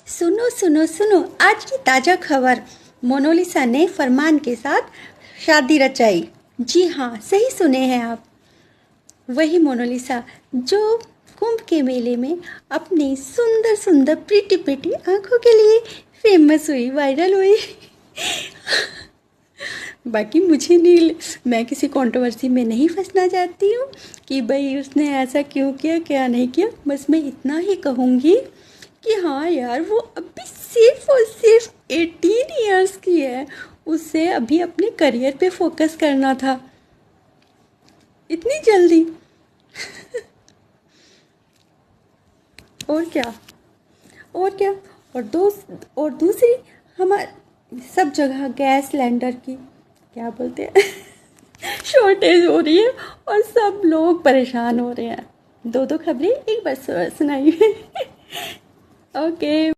सुनो सुनो सुनो, आज की ताज़ा खबर। मोनालिसा ने फरमान के साथ शादी रचाई। जी हाँ, सही सुने हैं आप। वही मोनालिसा जो कुंभ के मेले में अपनी सुंदर सुंदर प्रीटी प्रीटी आंखों के लिए फेमस हुई, वायरल हुई। बाकी मुझे नहीं, मैं किसी कंट्रोवर्सी में नहीं फंसना चाहती हूँ कि भाई उसने ऐसा क्यों किया क्या नहीं किया। बस मैं इतना ही कहूँगी कि हाँ यार, वो अभी सिर्फ और सिर्फ 18 ईयर्स की है। उसे अभी अपने करियर पे फोकस करना था। इतनी जल्दी? और क्या, और क्या। और दूसरी, हमारे सब जगह गैस सिलेंडर की क्या बोलते हैं शॉर्टेज हो रही है और सब लोग परेशान हो रहे हैं। दो खबरें एक बार सुनाई। ओके।